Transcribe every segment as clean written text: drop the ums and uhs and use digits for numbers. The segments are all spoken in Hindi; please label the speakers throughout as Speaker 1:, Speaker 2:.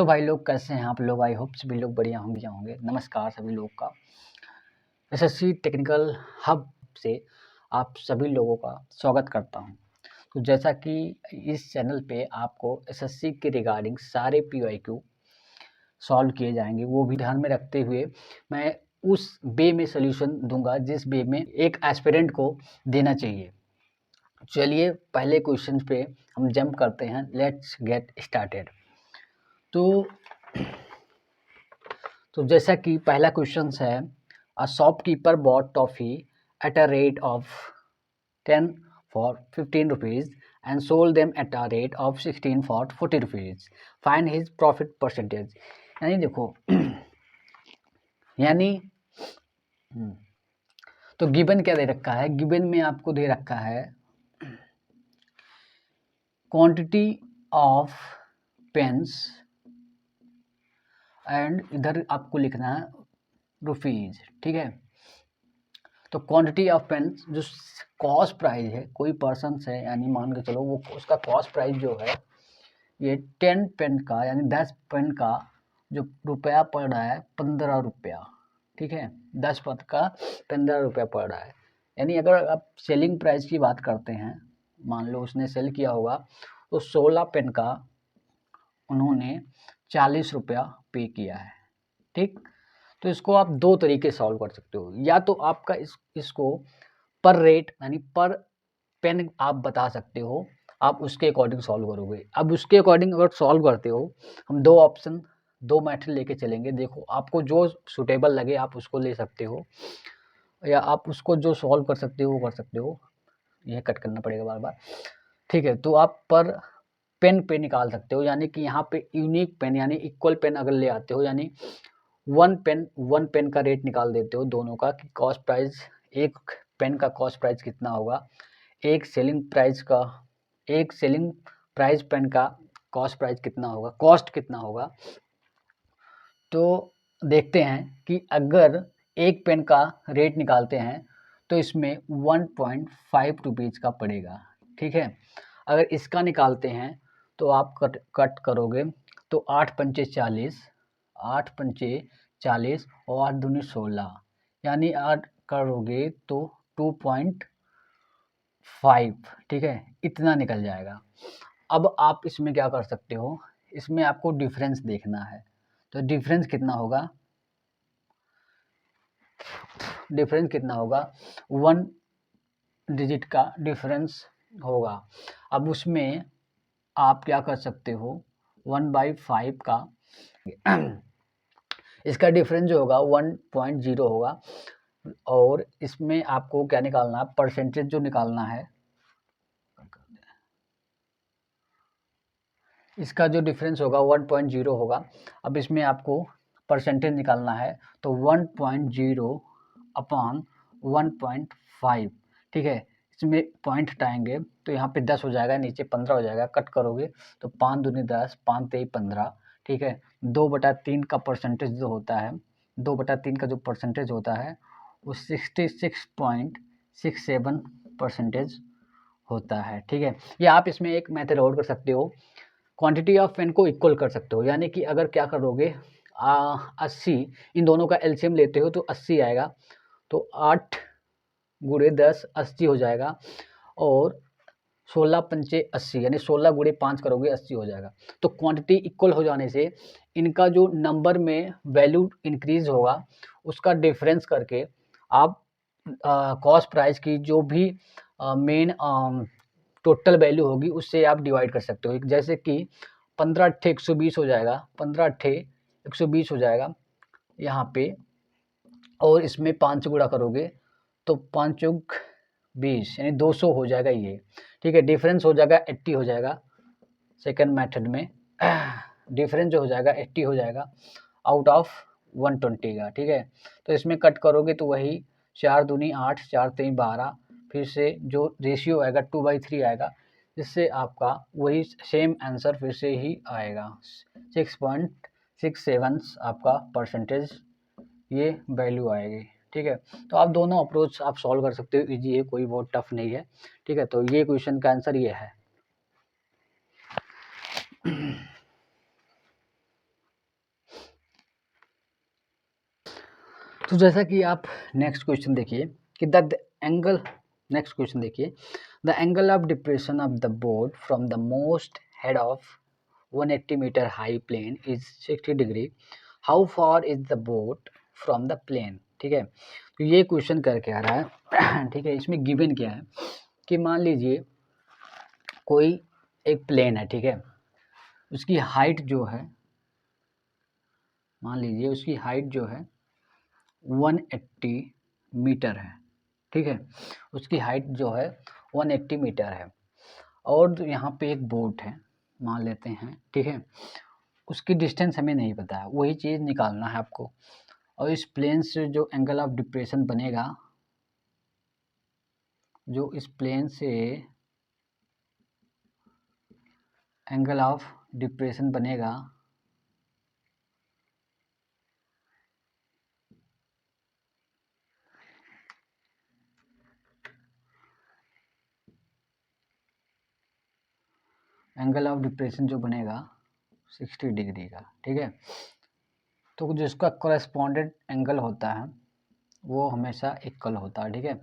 Speaker 1: तो भाई लोग कैसे हैं आप लोग? आई होप सभी लोग बढ़िया होंगे। नमस्कार सभी लोग का एसएससी टेक्निकल हब से आप सभी लोगों का स्वागत करता हूं। तो जैसा कि इस चैनल पे आपको एसएससी के रिगार्डिंग सारे पीवाईक्यू सॉल्व किए जाएंगे, वो भी ध्यान में रखते हुए मैं उस वे में सोल्यूशन दूंगा जिस वे में एक एस्पिरेंट को देना चाहिए। चलिए पहले क्वेश्चन पे हम जंप करते हैं। Let's get started. तो जैसा कि पहला क्वेश्चन है, a shopkeeper bot toffee at a rate of 10 for 15 rupees and sold them at a rate of 16 for 40 rupees, find his profit percentage. यानी देखो यानी तो गिवन क्या दे रखा है? गिवन में आपको दे रखा है क्वांटिटी ऑफ पेन्स एंड इधर आपको लिखना है रुपीज, ठीक है। तो क्वांटिटी ऑफ पेन जो कॉस्ट प्राइस है, कोई पर्सन है यानी मान के चलो वो उसका कॉस्ट प्राइस जो है ये 10 पेन का यानी 10 पेन का जो रुपया पड़ रहा है 15 रुपया, ठीक है। 10 पेन का 15 रुपया पड़ रहा है। यानी अगर आप सेलिंग प्राइस की बात करते हैं, मान लो उसने सेल किया होगा तो 16 पेन का उन्होंने 40 रुपया पे किया है, ठीक। तो इसको आप दो तरीके सॉल्व कर सकते हो। या तो आपका इसको पर रेट यानी पर पेन आप बता सकते हो, आप उसके अकॉर्डिंग सॉल्व करोगे। अब उसके अकॉर्डिंग अगर सॉल्व करते हो, हम दो ऑप्शन दो मेथड लेके चलेंगे। देखो आपको जो सुटेबल लगे आप उसको ले सकते हो, या आप उसको जो सॉल्व कर सकते हो वो कर सकते हो। यह कट करना पड़ेगा बार बार, ठीक है। तो आप पर पेन पे निकाल सकते हो, यानी कि यहाँ पे यूनिक पेन यानी इक्वल पेन अगर ले आते हो, यानी वन पेन का रेट निकाल देते हो दोनों का कि कॉस्ट प्राइस, एक पेन का कॉस्ट प्राइस कितना होगा, एक सेलिंग प्राइस पेन का कॉस्ट प्राइस कितना होगा, कॉस्ट कितना होगा। तो देखते हैं कि अगर एक पेन का रेट निकालते हैं तो इसमें 1.5 रुपीज़ का पड़ेगा, ठीक है। अगर इसका निकालते हैं तो आप कट करोगे तो 8 पंचे 40, 8 पंचे 40 और 8 दूनी 16, यानी 8 करोगे तो 2.5, ठीक है, इतना निकल जाएगा। अब आप इसमें क्या कर सकते हो, इसमें आपको डिफरेंस देखना है। तो डिफरेंस कितना होगा? वन डिजिट का डिफरेंस होगा। अब उसमें आप क्या कर सकते हो, 1/5 का इसका डिफरेंस जो होगा 1.0 होगा। और इसमें आपको क्या निकालना है, परसेंटेज जो निकालना है, इसका जो डिफरेंस होगा 1.0 होगा। अब इसमें आपको परसेंटेज निकालना है तो 1.0 अपॉन 1.5, ठीक है। इसमें पॉइंट हटाएंगे तो यहाँ पे 10 हो जाएगा, नीचे 15 हो जाएगा। कट करोगे तो 5 दूनी 10, 5 तेई 15, ठीक है। 2/3 का परसेंटेज जो होता है, 2/3 का जो परसेंटेज होता है वो 66.67% होता है, ठीक है। या आप इसमें एक मेथड और कर सकते हो, क्वांटिटी ऑफ पेन को इक्वल कर सकते हो। यानी कि अगर क्या करोगे 80, इन दोनों का एलसीएम लेते हो तो 80 आएगा, तो 8 गुणे 10 80 हो जाएगा, और 16 पंचे 80 यानी 16 गुणे 5 करोगे 80 हो जाएगा। तो क्वांटिटी इक्वल हो जाने से इनका जो नंबर में वैल्यू इंक्रीज होगा उसका डिफरेंस करके आप कॉस्ट प्राइस की जो भी मेन टोटल वैल्यू होगी उससे आप डिवाइड कर सकते हो। जैसे कि 15 अट्ठे 120 हो जाएगा, 15 अट्ठे 120 हो जाएगा यहाँ पे, और इसमें 5 से गुणा करोगे तो 5 चौक 20 यानी 200 हो जाएगा ये, ठीक है। डिफरेंस हो जाएगा 80 हो जाएगा। सेकंड मेथड में डिफरेंस जो हो जाएगा 80 हो जाएगा आउट ऑफ 120 का, ठीक है। तो इसमें कट करोगे तो वही 4 दूनी 8, 4 तेई 12, फिर से जो रेशियो आएगा 2/3 आएगा, जिससे आपका वही सेम आंसर फिर से ही आएगा 6.67 आपका परसेंटेज ये वैल्यू आएगी, ठीक है। तो आप दोनों अप्रोच आप सॉल्व कर सकते हो, इजी है, कोई बहुत टफ नहीं है, ठीक है। तो ये क्वेश्चन का आंसर ये है। तो जैसा कि आप नेक्स्ट क्वेश्चन देखिए कि द एंगल, नेक्स्ट क्वेश्चन देखिए, the angle of depression of the board from the most head of 180 metre high plane is 60 degree, how far is the boat from the plane. ठीक है, तो ये क्वेश्चन करके आ रहा है। ठीक है, इसमें गिवन क्या है कि मान लीजिए कोई एक प्लेन है, ठीक है, उसकी हाइट जो है, मान लीजिए उसकी हाइट जो है 180 मीटर है। ठीक है, उसकी हाइट जो है 180 मीटर है और यहाँ पे एक बोट है मान लेते हैं। ठीक है, उसकी डिस्टेंस हमें नहीं पता है, वही चीज़ निकालना है आपको। और इस प्लेन से जो एंगल ऑफ डिप्रेशन बनेगा, जो इस प्लेन से एंगल ऑफ डिप्रेशन बनेगा एंगल ऑफ डिप्रेशन जो बनेगा 60 डिग्री का। ठीक है, तो जिसका कॉरेस्पॉन्डेंट एंगल होता है वो हमेशा इक्वल होता है। ठीक है,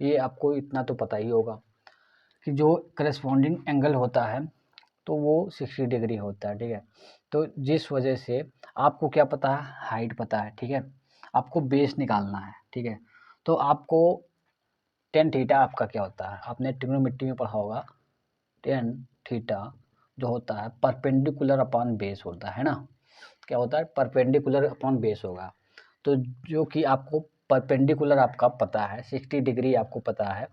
Speaker 1: ये आपको इतना तो पता ही होगा कि जो करेस्पॉन्डिंग एंगल होता है तो वो 60 डिग्री होता है। ठीक है, तो जिस वजह से आपको क्या पता है, हाइट पता है। ठीक है, आपको बेस निकालना है। ठीक है, तो आपको टेन थीटा आपका क्या होता है, आपने ट्रिग्नोमेट्री में पढ़ा होगा, टेन थीटा जो होता है परपेंडिकुलर अपॉन बेस होता है ना, क्या होता है, परपेंडिकुलर अपॉन बेस होगा। तो जो कि आपको परपेंडिकुलर आपका पता है 60 डिग्री आपको पता है,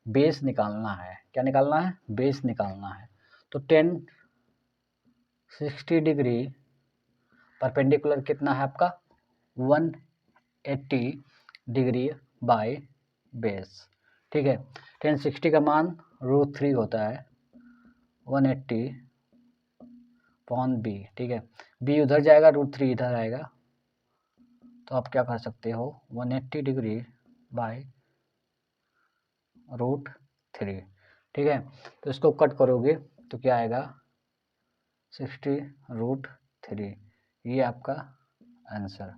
Speaker 1: बेस निकालना है। क्या निकालना है, बेस निकालना है। तो 60 डिग्री परपेंडिकुलर कितना है आपका 180 डिग्री बाय बेस। ठीक है, 1060 का मान √3 होता है 180 अपॉन बी। ठीक है, बी उधर जाएगा, √3 इधर आएगा, तो आप क्या कर सकते हो 180 डिग्री बाय √3। ठीक है, तो इसको कट करोगे तो क्या आएगा 60√3, ये आपका आंसर।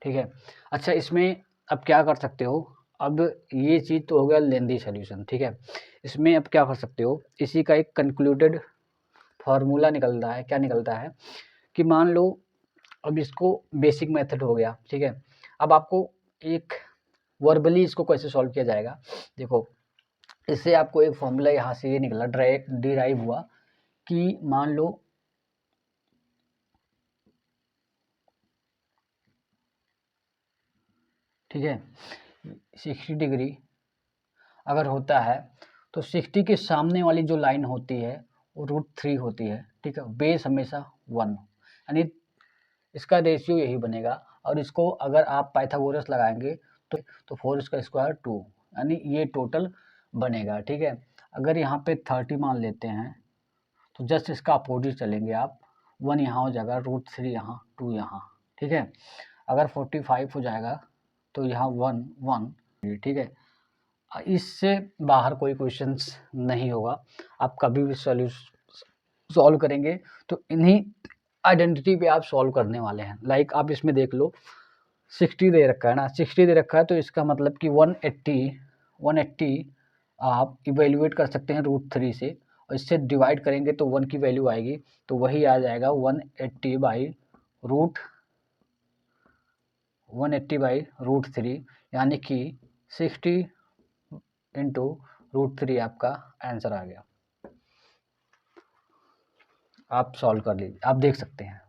Speaker 1: ठीक है, अच्छा इसमें अब क्या कर सकते हो, अब ये चीज़ तो हो गया लेंदी सॉल्यूशन। ठीक है, इसमें अब क्या कर सकते हो, इसी का एक कंक्लूडेड फार्मूला निकलता है। क्या निकलता है कि मान लो अब इसको बेसिक मेथड हो गया। ठीक है, अब आपको एक वर्बली इसको कैसे सॉल्व किया जाएगा, देखो इससे आपको एक फॉर्मूला यहाँ से ये निकला, डिराइव हुआ कि मान लो ठीक है 60 डिग्री अगर होता है तो 60 के सामने वाली जो लाइन होती है वो √3 होती है। ठीक है, बेस हमेशा 1, यानी इसका रेशियो यही बनेगा। और इसको अगर आप पाइथागोरस लगाएंगे तो 4 इसका स्क्वायर 2, यानी ये टोटल बनेगा। ठीक है, अगर यहाँ पे 30 मान लेते हैं तो जस्ट इसका अपोजिट चलेंगे आप, 1 यहाँ हो जाएगा, √3 यहाँ, 2 यहाँ। ठीक है, अगर 45 हो जाएगा तो यहाँ 1 1। ठीक है, इससे बाहर कोई क्वेश्चंस नहीं होगा। आप कभी भी सॉल्व करेंगे तो इन्हीं आइडेंटिटी पे आप सॉल्व करने वाले हैं। लाइक आप इसमें देख लो 60 दे रखा है ना, 60 दे रखा है तो इसका मतलब कि 180 आप इवेल्युएट कर सकते हैं √3 से, और इससे डिवाइड करेंगे तो 1 की वैल्यू आएगी, तो वही आ जाएगा 180 बाई √3, यानी कि 60 इंटू √3 आपका आंसर आ गया। आप सॉल्व कर लीजिए, आप देख सकते हैं।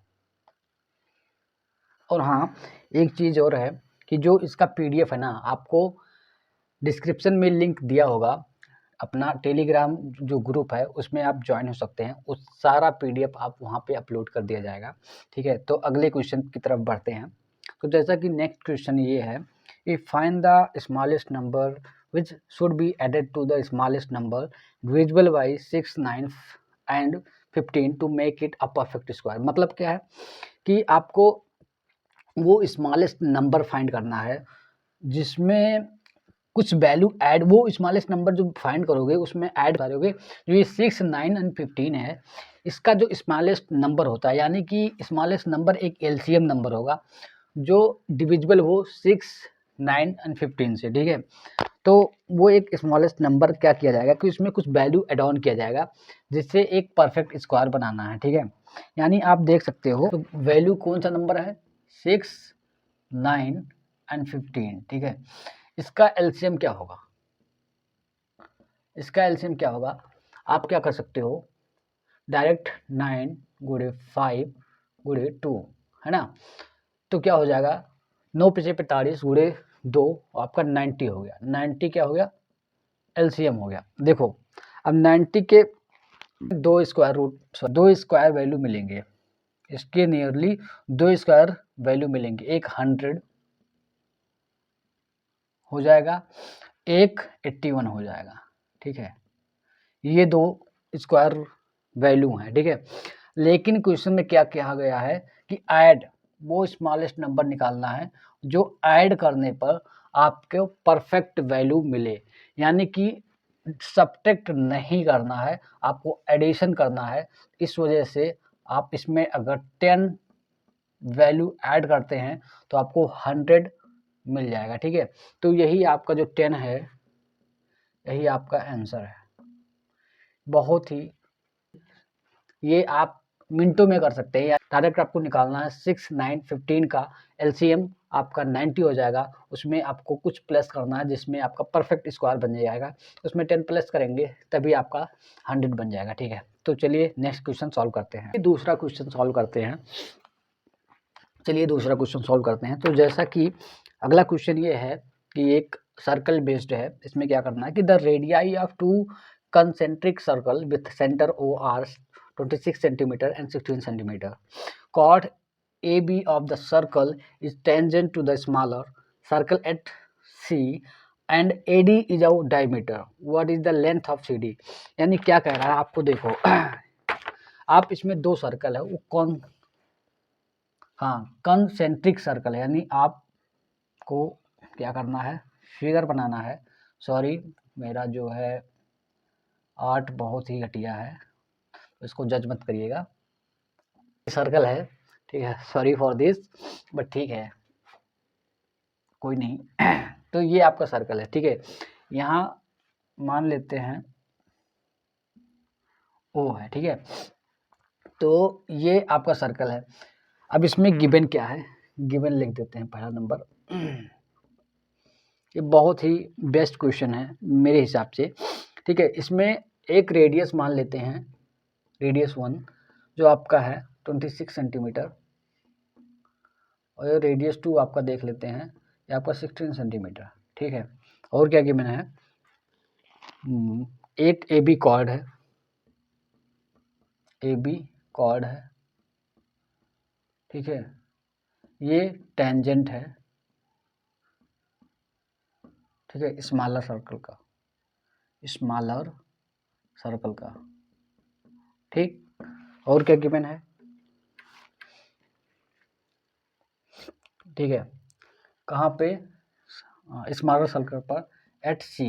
Speaker 1: और हाँ, एक चीज़ और है कि जो इसका PDF है ना, आपको डिस्क्रिप्शन में लिंक दिया होगा, अपना टेलीग्राम जो ग्रुप है उसमें आप ज्वाइन हो सकते हैं, उस सारा PDF आप वहाँ पे अपलोड कर दिया जाएगा। ठीक है, तो अगले क्वेश्चन की तरफ बढ़ते हैं। तो जैसा कि नेक्स्ट क्वेश्चन ये है, if find the smallest number which should be added to the smallest number divisible by 6, 9 and 15 to make it a perfect square. मतलब क्या है कि आपको वो स्मॉलेस्ट नंबर फाइंड करना है जिसमें कुछ वैल्यू ऐड, वो स्मॉलेस्ट नंबर जो फाइंड करोगे उसमें ऐड करोगे। जो ये 6, 9 एंड 15 है, इसका जो स्मॉलेस्ट नंबर होता है, यानी कि स्मॉलेस्ट नंबर एक LCM नंबर होगा, जो डिविजिबल हो 6, 9 एंड 15 से, ठीक है। तो वो एक स्मॉलेस्ट नंबर क्या किया जाएगा कि उसमें कुछ वैल्यू एड ऑन किया जाएगा जिससे एक परफेक्ट स्क्वायर बनाना है, ठीक है। यानी आप देख सकते हो तो वैल्यू कौन सा नंबर है, 6, 9 एंड 15, ठीक है। इसका एलसीएम क्या होगा, इसका एलसीएम क्या होगा, आप क्या कर सकते हो, डायरेक्ट 9 गुणे 5 गुणे 2, है ना। तो क्या हो जाएगा, 9 पीछे 45 गुणे 2, आपका 90 हो गया। 90 क्या हो गया, एलसीएम हो गया। देखो अब 90 के दो स्क्वायर वैल्यू मिलेंगे, इसके नियरली 2 स्क्वायर वैल्यू मिलेंगे। एक 100 हो जाएगा, एक 81 हो जाएगा, ठीक है। ये 2 स्क्वायर वैल्यू हैं, ठीक है। लेकिन क्वेश्चन में क्या कहा गया है कि ऐड, वो स्मॉलेस्ट नंबर निकालना है जो ऐड करने पर आपको परफेक्ट वैल्यू मिले, यानी कि सब्ट्रैक्ट नहीं करना है, आपको एडिशन करना है। इस वजह से आप इसमें अगर 10 वैल्यू ऐड करते हैं तो आपको 100 मिल जाएगा, ठीक है। तो यही आपका जो 10 है, यही आपका आंसर है। बहुत ही, ये आप मिनटों में कर सकते हैं। डायरेक्ट आपको निकालना है 6, 9, 15 का एलसीएम आपका 90 हो जाएगा। उसमें आपको कुछ प्लस करना है जिसमें आपका परफेक्ट स्क्वायर बन जाएगा, उसमें 10 प्लस करेंगे तभी आपका 100 बन जाएगा, ठीक है। तो चलिए नेक्स्ट क्वेश्चन सॉल्व करते हैं, दूसरा क्वेश्चन सॉल्व करते हैं। चलिए दूसरा क्वेश्चन सॉल्व करते हैं। तो जैसा कि अगला क्वेश्चन ये है कि एक सर्कल बेस्ड है, इसमें क्या करना है कि the radii of 2 concentric circle with centre O are 26 centimetre and 16 centimetre, chord AB of the circle is tangent to the smaller circle at C and AD is of diameter. What is the length of CD? यानी क्या कह रहा है आपको, देखो आप इसमें 2 सर्कल है, वो कौन, हाँ कंसेंट्रिक सर्कल है, यानी आपको क्या करना है, फिगर बनाना है। सॉरी, मेरा जो है आर्ट बहुत ही घटिया है, इसको जज मत करिएगा। सर्कल है, ठीक है, सॉरी फॉर दिस, बट ठीक है कोई नहीं। तो ये आपका सर्कल है, ठीक है। यहाँ मान लेते हैं ओ है, ठीक है। तो ये आपका सर्कल है। अब इसमें गिवन क्या है, गिवन लिख देते हैं पहला नंबर। ये बहुत ही बेस्ट क्वेश्चन है मेरे हिसाब से, ठीक है। इसमें एक रेडियस मान लेते हैं, रेडियस 1 जो आपका है 26 सेंटीमीटर, और रेडियस 2 आपका देख लेते हैं, ये आपका 16 सेंटीमीटर, ठीक है। और क्या गिवन है, एक ए बी कॉर्ड है, ए बी कॉर्ड है, ठीक है। ये टेंजेंट है, ठीक है, स्मॉलर सर्कल का, स्मॉलर सर्कल का, ठीक। और क्या गिवन है, ठीक है, कहाँ पे, स्मॉलर सर्कल पर एट सी,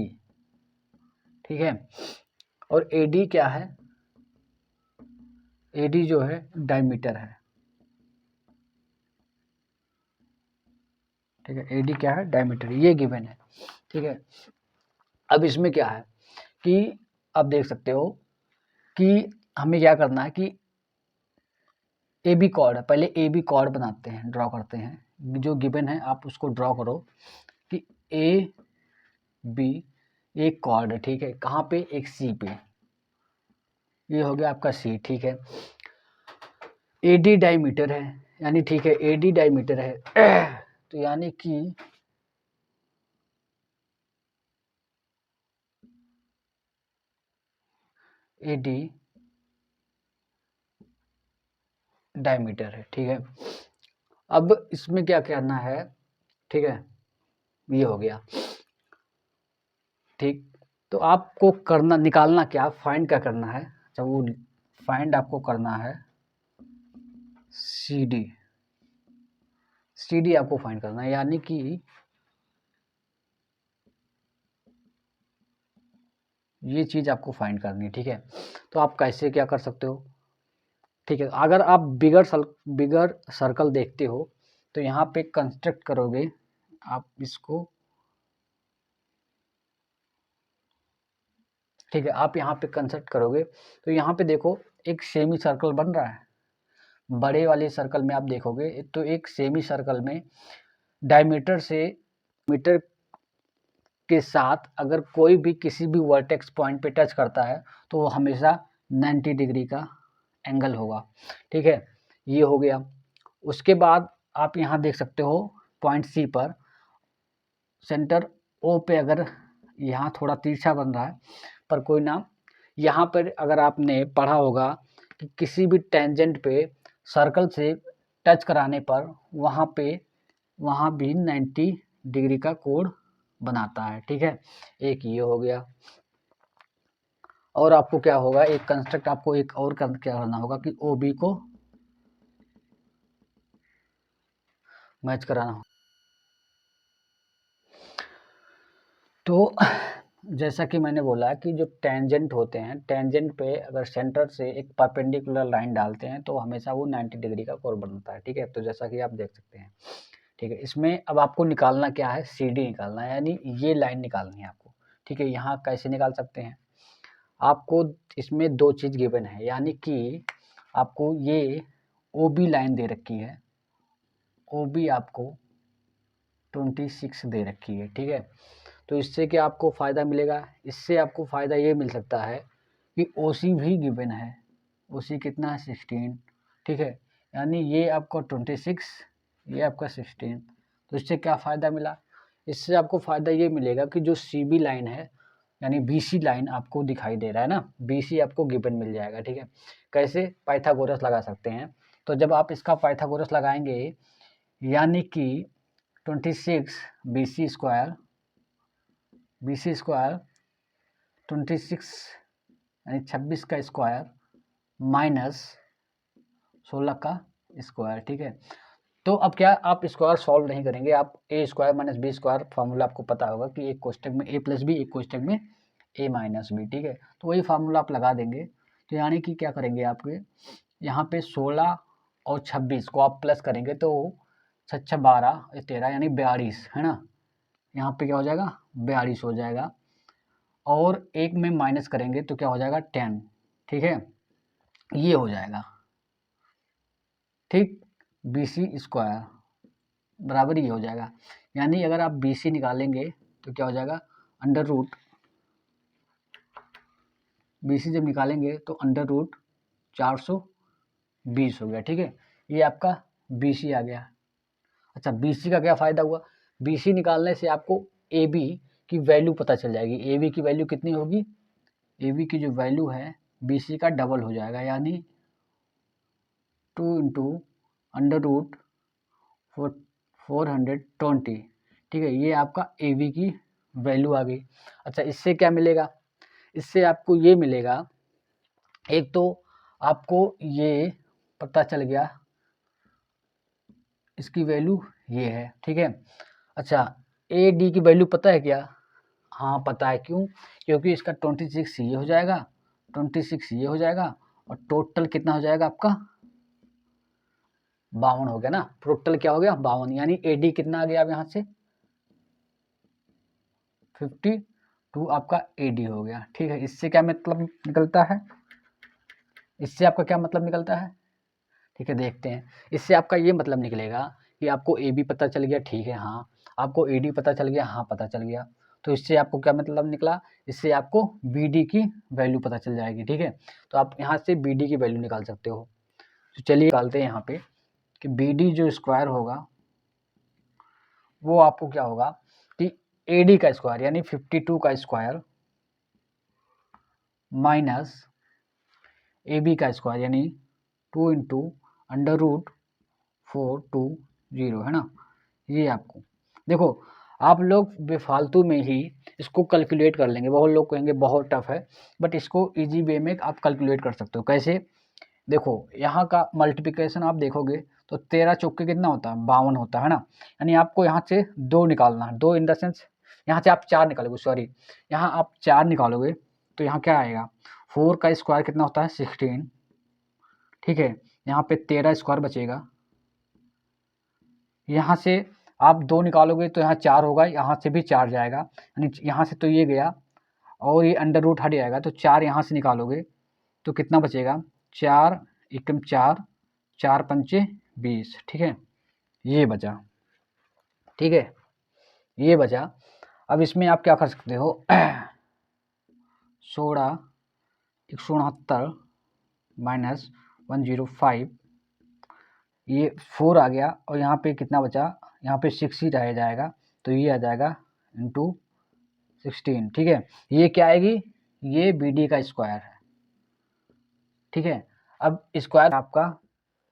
Speaker 1: ठीक है। और एडी क्या है, एडी जो है डायमीटर है, ठीक है। एडी क्या है, डायमीटर, ये गिवन है, ठीक है। अब इसमें क्या है कि आप देख सकते हो कि हमें क्या करना है कि ए बी कॉर्ड है, पहले ए बी कॉर्ड बनाते हैं, ड्रॉ करते हैं, जो गिवन है आप उसको ड्रॉ करो कि ए बी एक कॉर्ड है, ठीक है। कहाँ पे, एक सी पे, ये हो गया आपका सी, ठीक है। ए डी डायमीटर है, यानी ठीक है ए डी डायमीटर है, तो यानी कि ए डी डायमीटर है, ठीक है। अब इसमें क्या करना है, ठीक है, ये हो गया, ठीक। तो आपको करना, निकालना क्या, फाइंड क्या करना है, जब वो फाइंड आपको करना है सी डी, सी डी आपको फाइंड करना है, यानी कि ये चीज़ आपको फाइंड करनी है, ठीक है। तो आप कैसे क्या कर सकते हो, ठीक है। अगर आप बिगर सर्कल देखते हो तो यहाँ पे कंस्ट्रक्ट करोगे आप इसको, ठीक है। आप यहाँ पे कंस्ट्रक्ट करोगे तो यहाँ पे देखो एक सेमी सर्कल बन रहा है। बड़े वाले सर्कल में आप देखोगे तो एक सेमी सर्कल में डायमीटर से मीटर के साथ अगर कोई भी किसी भी वर्टेक्स पॉइंट पे टच करता है तो वो हमेशा 90 डिग्री का एंगल होगा, ठीक है। ये हो गया। उसके बाद आप यहाँ देख सकते हो पॉइंट सी पर सेंटर ओ पे अगर यहाँ थोड़ा तिरछा बन रहा है पर कोई ना, यहाँ पर अगर आपने पढ़ा होगा कि किसी भी टेंजेंट पे सर्कल से टच कराने पर वहाँ भी 90 डिग्री का कोण बनाता है, ठीक है। एक ये हो गया। और आपको क्या होगा, एक कंस्ट्रक्ट आपको एक और क्या करना होगा कि ओ बी को मैच कराना होगा। तो जैसा कि मैंने बोला कि जो टेंजेंट होते हैं, टेंजेंट पे अगर सेंटर से एक परपेंडिकुलर लाइन डालते हैं तो हमेशा वो 90 डिग्री का कोण बनता है, ठीक है। तो जैसा कि आप देख सकते हैं, ठीक है। इसमें अब आपको निकालना क्या है, सी डी निकालना है, यानी ये लाइन निकालनी है आपको, ठीक है। यहाँ कैसे निकाल सकते हैं, आपको इसमें दो चीज़ गिवन है, यानी कि आपको ये ओ बी लाइन दे रखी है, ओ बी आपको 26 दे रखी है, ठीक है। तो इससे क्या आपको फ़ायदा मिलेगा, इससे आपको फ़ायदा ये मिल सकता है कि ओ सी भी गिवन है, ओ सी कितना है 16, ठीक है। यानी ये आपको 26, ये आपका 16। तो इससे क्या फ़ायदा मिला, इससे आपको फ़ायदा ये मिलेगा कि जो सी बी लाइन है यानी बी सी लाइन आपको दिखाई दे रहा है ना, बी सी आपको गिवन मिल जाएगा, ठीक है। कैसे पाइथागोरस लगा सकते हैं, तो जब आप इसका पाइथागोरस लगाएंगे यानी कि 26 बी सी स्क्वायर 26 यानी 26 का स्क्वायर माइनस 16 का स्क्वायर, ठीक है। तो अब क्या आप स्क्वायर सॉल्व नहीं करेंगे, आप A square minus B square formula आपको पता होगा कि एक कोष्टक में ए प्लस बी, एक कोष्टक में ए माइनस बी, ठीक है। तो वही फार्मूला आप लगा देंगे। तो यानी कि क्या करेंगे, आपके यहाँ पे 16 और 26 को आप प्लस करेंगे तो 6 12 13 यानी 42 है ना, यहाँ पे क्या हो जाएगा 42 हो जाएगा। और एक में माइनस करेंगे तो क्या हो जाएगा 10, ठीक है। ये हो जाएगा, ठीक। बी सी स्क्वायर बराबर ये हो जाएगा। यानी अगर आप बी सी निकालेंगे तो क्या हो जाएगा अंडर रूट, बी सी जब निकालेंगे तो अंडर रूट 420 हो गया, ठीक है। ये आपका बी सी आ गया। अच्छा, बी सी का क्या फ़ायदा हुआ, बी सी निकालने से आपको ए बी की वैल्यू पता चल जाएगी। ए बी की वैल्यू कितनी होगी, ए बी की जो वैल्यू है बी सी का डबल हो जाएगा, यानी 2 इंटू अंडर रूट 420, ठीक है। ये आपका ए बी की वैल्यू आ गई। अच्छा, इससे क्या मिलेगा, इससे आपको ये मिलेगा, एक तो आपको ये पता चल गया इसकी वैल्यू ये है, ठीक है। अच्छा, ए डी की वैल्यू पता है क्या, हाँ पता है, क्यों, क्योंकि इसका 26 ये हो जाएगा, 26 ये हो जाएगा और टोटल कितना हो जाएगा आपका 52 हो गया ना। टोटल क्या हो गया 52, यानी ए डी कितना आ गया अब यहाँ से 52 आपका ए डी हो गया, ठीक है। इससे क्या मतलब निकलता है, इससे आपका क्या मतलब निकलता है, ठीक है, देखते हैं। इससे आपका ये मतलब निकलेगा कि आपको ए बी पता चल गया, ठीक है, हाँ। आपको ए डी पता चल गया, हाँ पता चल गया। तो इससे आपको क्या मतलब निकला, इससे आपको बी डी की वैल्यू पता चल जाएगी, ठीक है। तो आप यहाँ से बी डी की वैल्यू निकाल सकते हो। तो चलिए निकालते हैं यहाँ पे कि बी डी जो स्क्वायर होगा वो आपको क्या होगा कि ए डी का स्क्वायर यानी 52 का स्क्वायर माइनस ए बी का स्क्वायर यानी 2 इंटू अंडर रूट 420 है ना। ये आपको देखो, आप लोग बेफालतू में ही इसको कैलकुलेट कर लेंगे, बहुत लोग कहेंगे बहुत टफ है, बट इसको इजी वे में आप कैलकुलेट कर सकते हो। कैसे, देखो यहाँ का मल्टीप्लिकेशन आप देखोगे तो 13 चौके कितना होता है 52 होता है ना। यानी आपको यहाँ से 2 निकालना है, 2 इन द सेंस यहाँ से आप 4 निकालोगे, सॉरी यहाँ आप 4 निकालोगे तो यहाँ क्या आएगा 4 का स्क्वायर कितना होता है 16, ठीक है। यहाँ पे 13 स्क्वायर बचेगा, यहाँ से आप 2 निकालोगे तो यहाँ 4 होगा, यहाँ से भी 4 जाएगा, यानी यहाँ से तो ये गया और ये अंडर रूट हट जाएगा, तो 4 यहाँ से निकालोगे तो कितना बचेगा, 4 एकम 4, 4 पंचे 20, ठीक है, ये बचा, ठीक है, ये बचा। अब इसमें आप क्या कर सकते हो 16 169 माइनस 105, ये 4 आ गया और यहाँ पे कितना बचा, यहाँ पे 6 ही रह जाएगा, तो ये आ जाएगा इंटू 16, ठीक है। ये क्या आएगी, ये बी डी का स्क्वायर है, ठीक है। अब स्क्वायर आपका,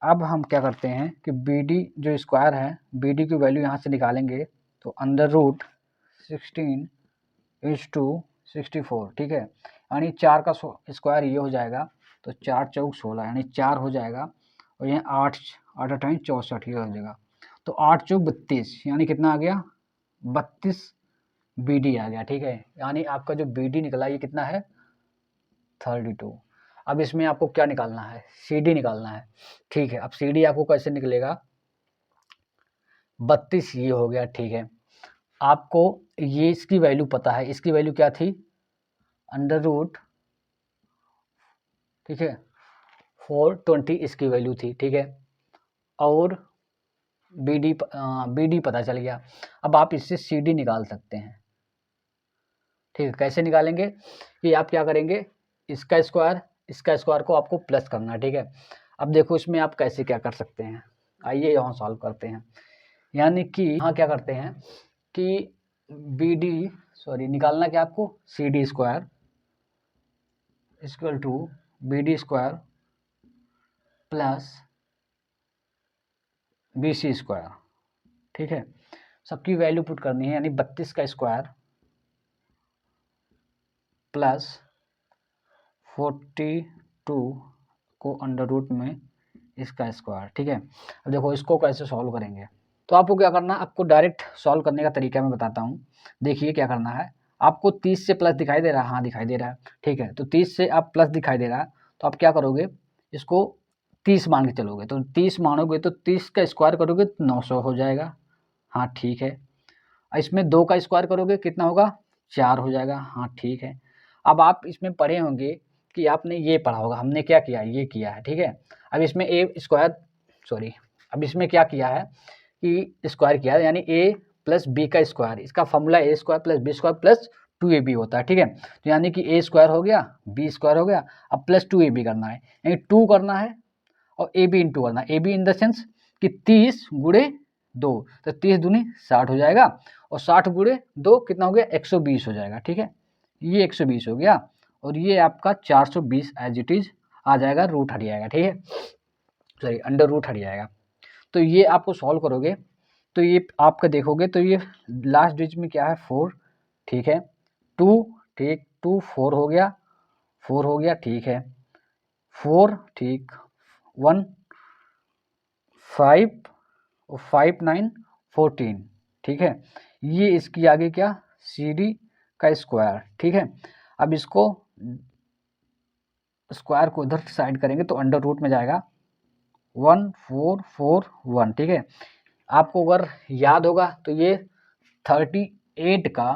Speaker 1: अब हम क्या करते हैं कि बी डी जो स्क्वायर है, बी डी की वैल्यू यहाँ से निकालेंगे तो अंडर रूट 16 इज टू 64, ठीक है, यानी 4 का स्क्वायर ये हो जाएगा, तो 4 चौक 16 यानी 4 हो जाएगा, और यहाँ 8 8 अठाई 64 ये हो जाएगा, तो 8 चौक 32 यानी कितना आ गया, 32 बी डी आ गया, ठीक है। यानी आपका जो बी डी निकला ये कितना है 32। अब इसमें आपको क्या निकालना है, सी डी निकालना है, ठीक है। अब सी डी आपको कैसे निकलेगा, 32 ये हो गया, ठीक है। आपको ये इसकी वैल्यू पता है, इसकी वैल्यू क्या थी, अंडर रूट, ठीक है, 420 इसकी वैल्यू थी, ठीक है, और बी डी पता चल गया। अब आप इससे सी डी निकाल सकते हैं, ठीक है। कैसे निकालेंगे कि आप क्या करेंगे, इसका स्क्वायर को आपको प्लस करना है, ठीक है। अब देखो इसमें आप कैसे क्या कर सकते हैं, आइए यहाँ सॉल्व करते हैं। यानी कि यहाँ क्या करते हैं कि बी डी निकालना क्या आपको, C D square equal to B D square plus B C square, ठीक है। सबकी वैल्यू पुट करनी है, यानी 32 का स्क्वायर प्लस 42 को अंडर रूट में इसका स्क्वायर, ठीक है। अब देखो इसको कैसे सॉल्व करेंगे, तो आपको क्या करना है, आपको डायरेक्ट सॉल्व करने का तरीका मैं बताता हूँ। देखिए क्या करना है, आपको 30 से प्लस दिखाई दे रहा है, हाँ दिखाई दे रहा है, ठीक है। तो 30 से आप प्लस दिखाई दे रहा है, तो आप क्या करोगे, इसको 30 मान के चलोगे, तो 30 मानोगे तो 30 का स्क्वायर करोगे तो 900 हो जाएगा, हाँ ठीक है। इसमें 2 का स्क्वायर करोगे कितना होगा, 4 हो जाएगा, हाँ ठीक है। अब आप इसमें पढ़े होंगे कि आपने ये पढ़ा होगा, हमने क्या किया, ये किया है, ठीक है। अब इसमें अब इसमें क्या किया है कि स्क्वायर किया है, यानी a प्लस बी का स्क्वायर, इसका formula A square plus B square plus 2ab होता है, ठीक है। तो यानी कि a स्क्वायर हो गया, b स्क्वायर हो गया, अब प्लस 2ab करना है, यानी 2 करना है और ab इंटू करना है, ab इन द सेंस कि 30 गुणे 2, तो 30 दूनी 60 हो जाएगा, और 60 गुणे 2 कितना हो गया, 120 हो जाएगा, ठीक है। ये 120 हो गया, और ये आपका 420 एज इट इज आ जाएगा, रूट हट जाएगा, ठीक है, अंडर रूट हट जाएगा। तो ये आपको सॉल्व करोगे तो ये आपका देखोगे तो ये लास्ट डिजिट में क्या है, 4, ठीक है, 2, ठीक, 2 4 हो गया, 4 हो गया, ठीक है, 4, ठीक, 1 5 और 5 9 14, ठीक है। ये इसकी आगे क्या, सी डी का स्क्वायर, ठीक है। अब इसको स्क्वायर को उधर साइड करेंगे तो अंडर रूट में जाएगा 1441, ठीक है। आपको अगर याद होगा तो ये 38 का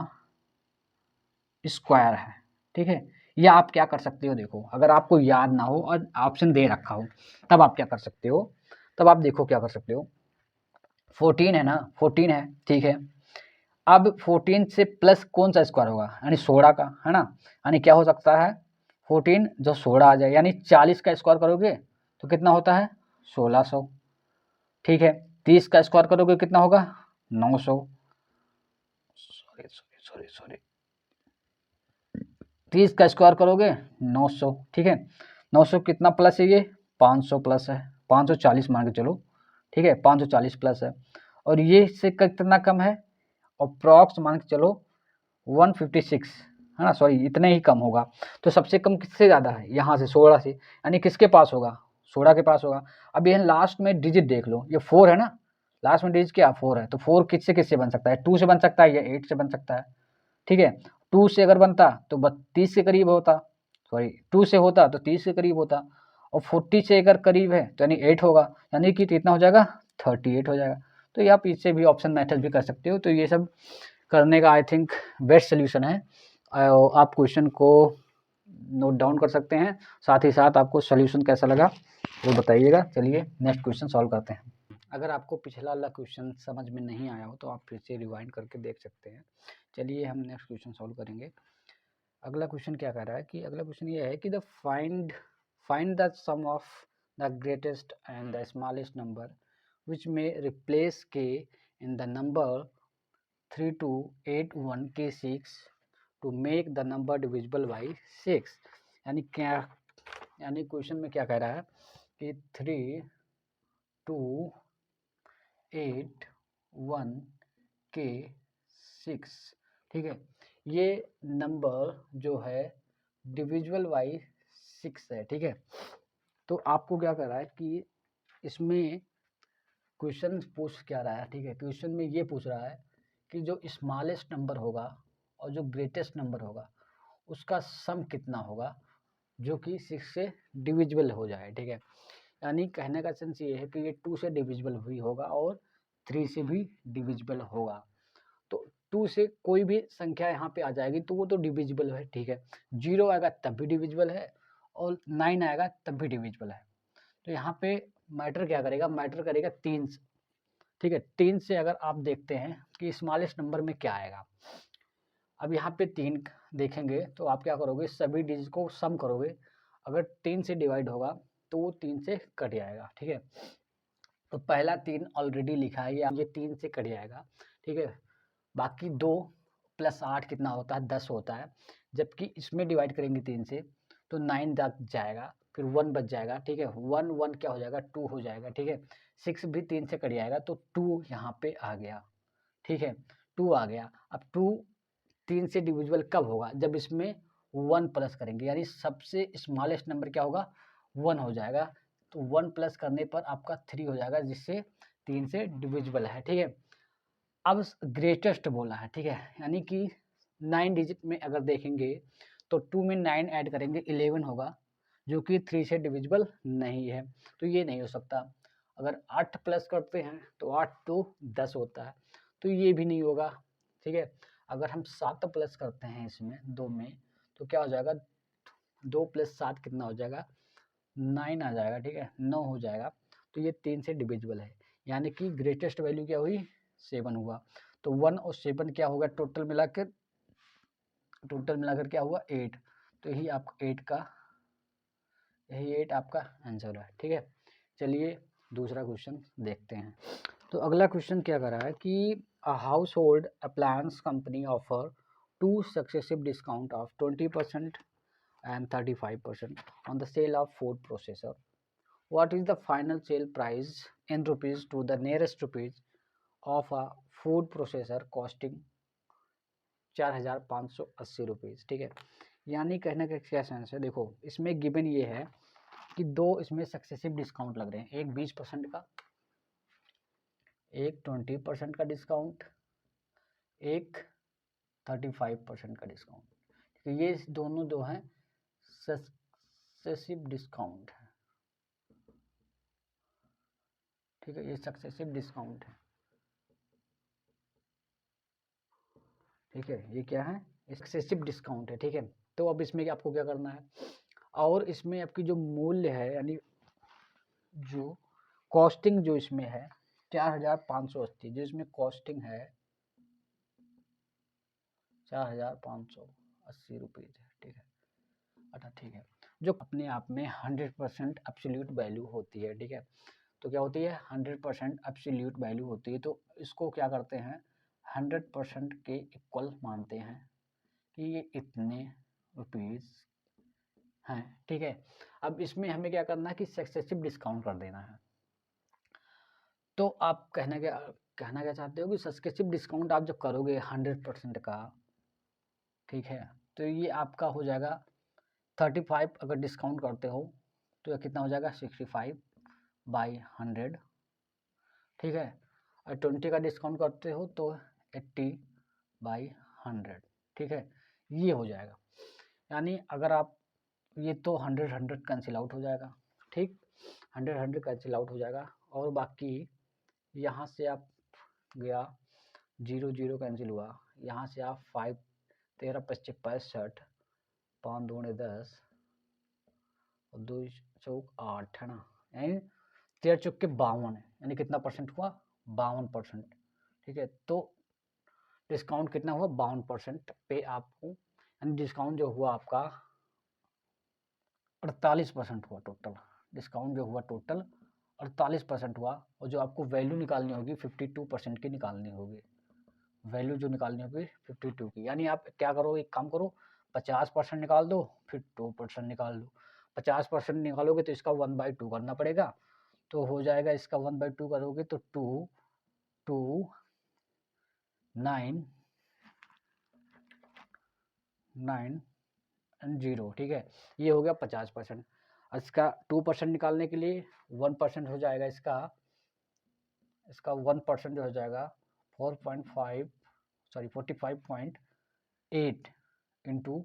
Speaker 1: स्क्वायर है, ठीक है। या आप क्या कर सकते हो, देखो अगर आपको याद ना हो और ऑप्शन दे रखा हो, तब आप क्या कर सकते हो, तब आप देखो क्या कर सकते हो, 14 है ना, 14 है, ठीक है। अब 14 से प्लस कौन सा स्क्वायर होगा, यानी 16 का, है ना, यानी क्या हो सकता है 14 जो 16 आ जाए, यानी 40 का स्क्वायर करोगे तो कितना होता है 1600, ठीक है। 30 का स्क्वायर करोगे कितना होगा 900, सॉरी 30 का स्क्वायर करोगे 900, ठीक है। 900 कितना प्लस है, ये 500 प्लस है, 540 मान के चलो, ठीक है, 540 प्लस है, और ये इससे कितना कम है, अप्रॉक्स मान के चलो 156, है ना, सॉरी इतने ही कम होगा। तो सबसे कम किससे ज़्यादा है, यहाँ से 16 से, यानी किसके पास होगा, 16 के पास होगा। अब यह लास्ट में डिजिट देख लो, ये 4 है ना, लास्ट में डिजिट क्या 4 है, तो 4 किससे बन सकता है, 2 से बन सकता है या 8 से बन सकता है, ठीक है। 2 से अगर बनता तो 32 के करीब होता, सॉरी 2 से होता तो 30 के करीब होता, और 40 से अगर करीब है तो यानी 8 होगा, यानी कि कितना हो जाएगा 38 हो जाएगा। तो ये आप इससे भी ऑप्शन मेथड भी कर सकते हो। तो ये सब करने का आई थिंक बेस्ट सोल्यूशन है। आप क्वेश्चन को नोट डाउन कर सकते हैं, साथ ही साथ आपको सोल्यूशन कैसा लगा वो बताइएगा। चलिए नेक्स्ट क्वेश्चन सॉल्व करते हैं। अगर आपको पिछला वाला क्वेश्चन समझ में नहीं आया हो तो आप फिर से रिवाइंड करके देख सकते हैं। चलिए हम नेक्स्ट क्वेश्चन सॉल्व करेंगे। अगला क्वेश्चन क्या कह रहा है कि अगला क्वेश्चन ये है कि the find the sum of the greatest and the smallest number which में replace K in the number 3281 K6 to make the number divisible by 6। यानी क्या, यानी क्वेश्चन में क्या कह रहा है कि 3281 K6, ठीक है, ये नंबर जो है डिविजिबल बाई 6 है, ठीक है। तो आपको क्या कर रहा है कि इसमें क्वेश्चन पूछ क्या रहा है, ठीक है, क्वेश्चन में ये पूछ रहा है कि जो स्मॉलेस्ट नंबर होगा और जो ग्रेटेस्ट नंबर होगा उसका सम कितना होगा जो कि 6 से डिविजिबल हो जाए, ठीक है। यानी कहने का सेंस ये है कि ये 2 से डिविजिबल भी होगा और 3 से भी डिविजिबल होगा। तो 2 से कोई भी संख्या यहाँ पे आ जाएगी तो वो तो डिविजिबल है, ठीक है। 0 आएगा तब भी डिविजिबल है और 9 आएगा तब भी डिविजिबल है। तो यहाँ पे मैटर क्या करेगा, मैटर करेगा 3 से, ठीक है। 3 से अगर आप देखते हैं कि स्मॉलेस्ट नंबर में क्या आएगा, अब यहाँ पे 3 देखेंगे तो आप क्या करोगे, सभी डिजिट को सम करोगे, अगर 3 से डिवाइड होगा तो वो 3 से कट जाएगा, ठीक है। तो पहला 3 ऑलरेडी लिखा है, ये 3 से कट जाएगा, ठीक है। बाकी 2 + 8 कितना होता है, 10 होता है। जबकि इसमें डिवाइड करेंगे 3 से तो 9 तक जाएगा, फिर 1 बच जाएगा, ठीक है। 1 1 क्या हो जाएगा, 2 हो जाएगा, ठीक है। 6 भी 3 से कट जाएगा तो 2 यहाँ पे आ गया, ठीक है। 2 आ गया। अब 2 3 से डिविजिबल कब होगा, जब इसमें 1 प्लस करेंगे, यानी सबसे स्मॉलेस्ट नंबर क्या होगा, 1 हो जाएगा। तो 1 प्लस करने पर आपका 3 हो जाएगा, जिससे 3 से डिविजिबल है, ठीक है। अब ग्रेटेस्ट बोला है, ठीक है, यानी कि 9 डिजिट में अगर देखेंगे तो 2 में 9 ऐड करेंगे 11 होगा, जो कि 3 से डिविजिबल नहीं है, तो ये नहीं हो सकता। अगर 8 प्लस करते हैं तो 8 तो 10 होता है, तो ये भी नहीं होगा, ठीक है। अगर हम 7 प्लस करते हैं इसमें 2 में तो क्या हो जाएगा, 2 + 7 कितना हो जाएगा, 9 आ जाएगा, ठीक है, 9 हो जाएगा। तो ये 3 से डिविजिबल है, यानी कि ग्रेटेस्ट वैल्यू क्या हुई, 7 हुआ। तो 1 और 7 क्या होगा, टोटल मिलाकर क्या हुआ, 8। तो यही आपका 8 आपका आंसर है, ठीक है। चलिए दूसरा क्वेश्चन देखते हैं। तो अगला क्वेश्चन क्या कर रहा है कि a house hold appliance company offer 2 successive discount of 20% and 35% on the sale of food processor. What is the final sale price in rupees to the nearest rupees of a food processor costing 4,580 rupees, ठीक है। यानी कहने का क्या सेंस है, देखो इसमें गिवन ये है कि 2 इसमें सक्सेसिव डिस्काउंट लग रहे हैं, एक 20% का, एक 20% का डिस्काउंट, एक 35% का डिस्काउंट, ठीक है। ये दोनों जो हैं सक्सेसिव डिस्काउंट है, ठीक है, ये सक्सेसिव डिस्काउंट है, ठीक है। ये क्या है, सक्सेसिव डिस्काउंट है, ठीक है। तो अब इसमें आपको क्या करना है, और इसमें आपकी जो मूल्य है, यानी जो कॉस्टिंग जो इसमें है 4,580, जो इसमें कॉस्टिंग है 4,580 रुपीज़ है, ठीक है। अच्छा ठीक है, जो अपने आप में 100% एब्सोल्यूट वैल्यू होती है, ठीक है। तो क्या होती है, 100% एब्सोल्यूट वैल्यू होती है, तो इसको क्या करते हैं, 100% के इक्वल मानते हैं कि ये इतने रुपीज़ हैं, ठीक है। अब इसमें हमें क्या करना है कि सक्सेसिव डिस्काउंट कर देना है। तो आप कहना क्या चाहते हो कि सक्सेसिव डिस्काउंट आप जब करोगे 100% का, ठीक है, तो ये आपका हो जाएगा 35, अगर डिस्काउंट करते हो तो ये कितना हो जाएगा, 65/100, ठीक है। और 20 का डिस्काउंट करते हो तो 80/100, ठीक है, ये हो जाएगा। यानी अगर आप ये तो 100 कैंसिल आउट हो जाएगा, ठीक, 100 कैंसिल आउट हो जाएगा, और बाकी यहाँ से आप गया, 0 0 कैंसिल हुआ, यहाँ से आप 5 13 25 65, 5 दूने 10 और 2 चौक 8 है ना, यानी 13 चौक के 52 है, यानी कितना परसेंट हुआ, 52%। ठीक है, तो डिस्काउंट कितना हुआ, 52% पे आपको, यानी डिस्काउंट जो हुआ आपका 48% हुआ टोटल। डिस्काउंट जो हुआ टोटल 48% हुआ, और जो आपको वैल्यू निकालनी होगी 52% की निकालनी होगी। वैल्यू जो निकालनी होगी 52 की, यानी आप क्या करो, एक काम करो, 50% निकाल दो, फिर 2% निकाल दो। 50% निकालोगे तो इसका 1/2 करना पड़ेगा, तो हो जाएगा इसका 1/2 करोगे तो 2 2 9 9 एंड 0। ठीक है, ये हो गया 50%। इसका 2% निकालने के लिए 1% हो जाएगा, इसका 1% जो हो जाएगा 4.5 सॉरी 45.8 इंटू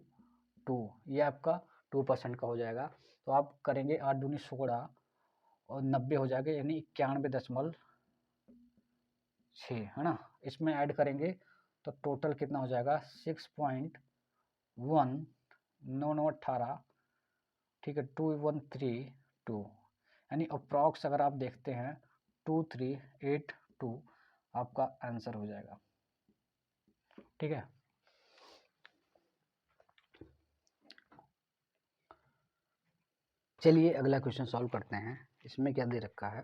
Speaker 1: 2, ये आपका 2% का हो जाएगा। तो आप करेंगे 8 दूनी 16 और 90 हो जाएगा, यानी 91.6 है ना। इसमें ऐड करेंगे तो टोटल कितना हो जाएगा 6.1 9 9 18, ठीक है, 2132, यानी अप्रॉक्स अगर आप देखते हैं 2382 आपका आंसर हो जाएगा। ठीक है, चलिए अगला क्वेश्चन सॉल्व करते हैं। इसमें क्या दे रखा है